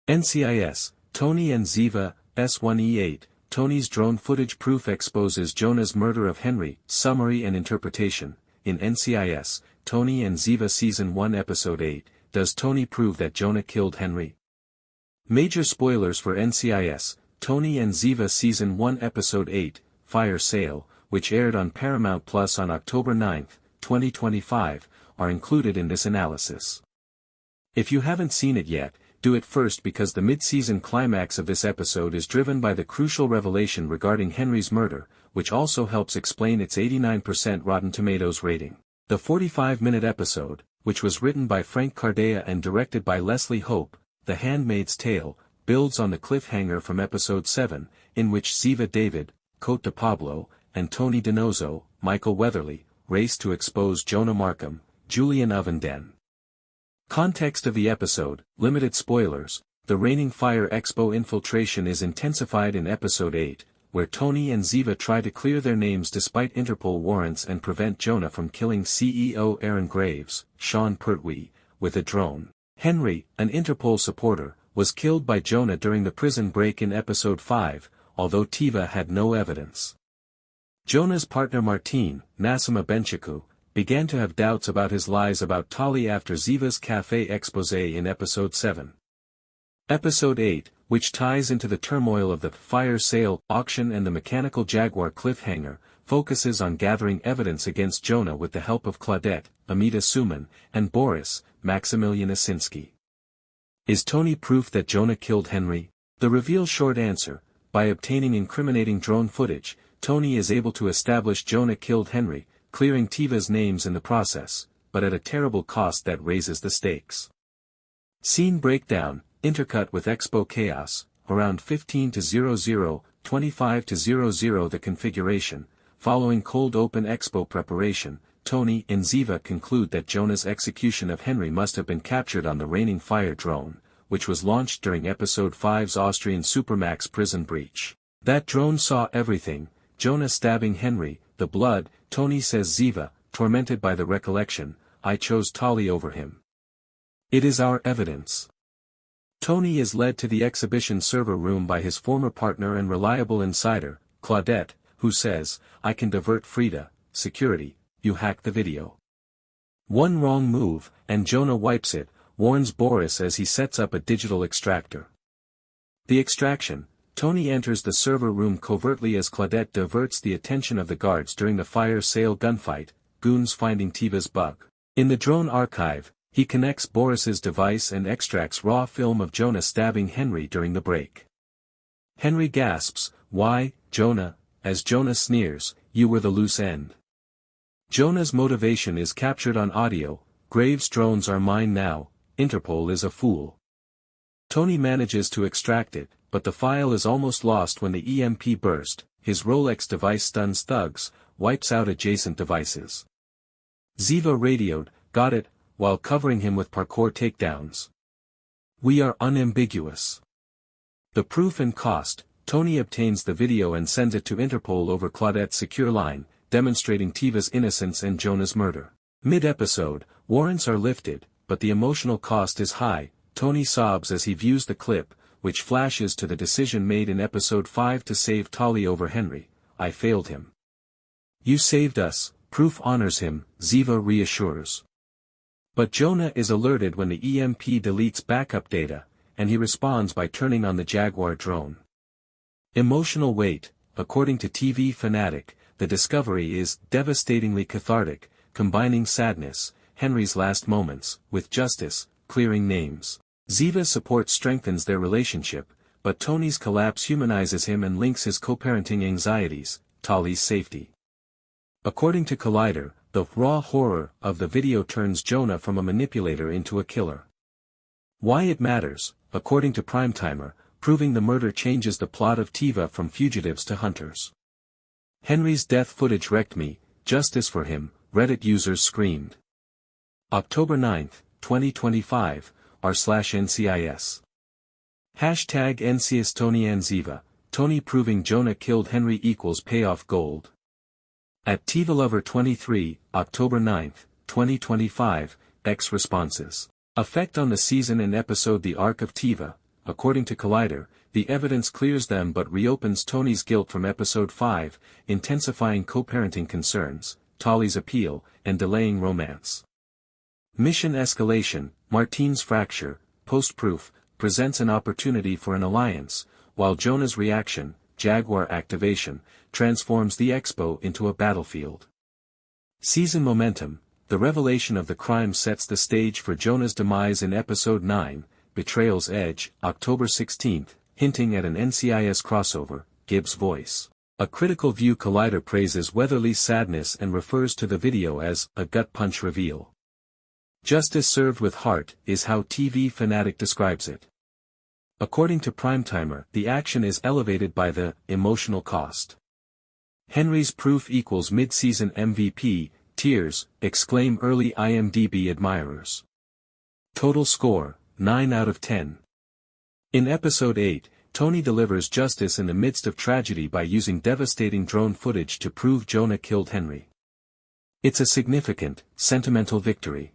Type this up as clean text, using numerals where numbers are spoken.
NCIS, Tony and Ziva S1E8, Tony's drone footage proof exposes Jonah's murder of Henry, summary and interpretation. In NCIS, Tony and Ziva Season 1 Episode 8, does Tony prove that Jonah killed Henry? Major spoilers for NCIS, Tony and Ziva Season 1 Episode 8, Fire Sale, which aired on Paramount Plus on October 9, 2025, are included in this analysis. If you haven't seen it yet, do it first because the mid-season climax of this episode is driven by the crucial revelation regarding Henry's murder, which also helps explain its 89% Rotten Tomatoes rating. The 45-minute episode, which was written by Frank Cardea and directed by Leslie Hope, The Handmaid's Tale, builds on the cliffhanger from Episode 7, in which Ziva David, Cote de Pablo, and Tony DiNozzo, Michael Weatherly, race to expose Jonah Markham, Julian Ovenden. Context of the episode, limited spoilers, the Raining Fire Expo infiltration is intensified in Episode 8, where Tony and Ziva try to clear their names despite Interpol warrants and prevent Jonah from killing CEO Aaron Graves, Sean Pertwee, with a drone. Henry, an Interpol supporter, was killed by Jonah during the prison break in Episode 5, although Tiva had no evidence. Jonah's partner Martine, Nassima Benchicou, began to have doubts about his lies about Tali after Ziva's café exposé in Episode 7. Episode 8, which ties into the turmoil of the fire sale auction and the mechanical jaguar cliffhanger, focuses on gathering evidence against Jonah with the help of Claudette, Amita Suman, and Boris, Maximilian Osinski. Is Tony proof that Jonah killed Henry? The RevealShort Answer, by obtaining incriminating drone footage, Tony is able to establish Jonah killed Henry, clearing Tiva's names in the process, but at a terrible cost that raises the stakes. Scene breakdown, intercut with Expo Chaos, around 15:00, 25:00 the configuration. Following cold open Expo preparation, Tony and Ziva conclude that Jonah's execution of Henry must have been captured on the Raining Fire drone, which was launched during Episode 5's Austrian Supermax prison breach. That drone saw everything, Jonah stabbing Henry, the blood. Tony says Ziva, tormented by the recollection, I chose Tali over him. It is our evidence. Tony is led to the exhibition server room by his former partner and reliable insider, Claudette, who says, I can divert Frida, security, you hacked the video. One wrong move, and Jonah wipes it, warns Boris as he sets up a digital extractor. The extraction. Tony enters the server room covertly as Claudette diverts the attention of the guards during the fire sale gunfight, goons finding Tiva's bug. In the drone archive, he connects Boris's device and extracts raw film of Jonah stabbing Henry during the break. Henry gasps, why, Jonah, as Jonah sneers, you were the loose end. Jonah's motivation is captured on audio, Graves' drones are mine now, Interpol is a fool. Tony manages to extract it, but the file is almost lost when the EMP burst, his Rolex device stuns thugs, wipes out adjacent devices. Ziva radioed, got it, while covering him with parkour takedowns. We are unambiguous. The proof and cost, Tony obtains the video and sends it to Interpol over Claudette's secure line, demonstrating Tiva's innocence and Jonah's murder. Mid-episode, warrants are lifted, but the emotional cost is high. Tony sobs as he views the clip, which flashes to the decision made in Episode 5 to save Tali over Henry. I failed him. You saved us, proof honors him, Ziva reassures. But Jonah is alerted when the EMP deletes backup data, and he responds by turning on the Jaguar drone. Emotional weight, according to TV Fanatic, the discovery is devastatingly cathartic, combining sadness, Henry's last moments, with justice, clearing names. Ziva's support strengthens their relationship, but Tony's collapse humanizes him and links his co-parenting anxieties, Tali's safety. According to Collider, the raw horror of the video turns Jonah from a manipulator into a killer. Why it matters, according to Primetimer, proving the murder changes the plot of Tiva from fugitives to hunters. Henry's death footage wrecked me, justice for him, Reddit users screamed. October 9, 2025, r/NCIS. Hashtag NCIS Tony and Ziva, Tony proving Jonah killed Henry equals payoff gold. At TivaLover23, October 9, 2025, X responses. Effect on the season and episode The Arc of Tiva, according to Collider, the evidence clears them but reopens Tony's guilt from episode 5, intensifying co-parenting concerns, Tali's appeal, and delaying romance. Mission escalation, Martine's fracture, post-proof, presents an opportunity for an alliance, while Jonah's reaction, Jaguar activation, transforms the Expo into a battlefield. Season momentum, the revelation of the crime sets the stage for Jonah's demise in episode 9, Betrayal's Edge, October 16, hinting at an NCIS crossover, Gibbs' voice. A critical view. Collider praises Weatherly's sadness and refers to the video as a gut punch reveal. Justice served with heart is how TV Fanatic describes it. According to Primetimer, the action is elevated by the emotional cost. Henry's proof equals mid-season MVP, tears, exclaim early IMDb admirers. Total score, 9 out of 10. In episode 8, Tony delivers justice in the midst of tragedy by using devastating drone footage to prove Jonah killed Henry. It's a significant, sentimental victory.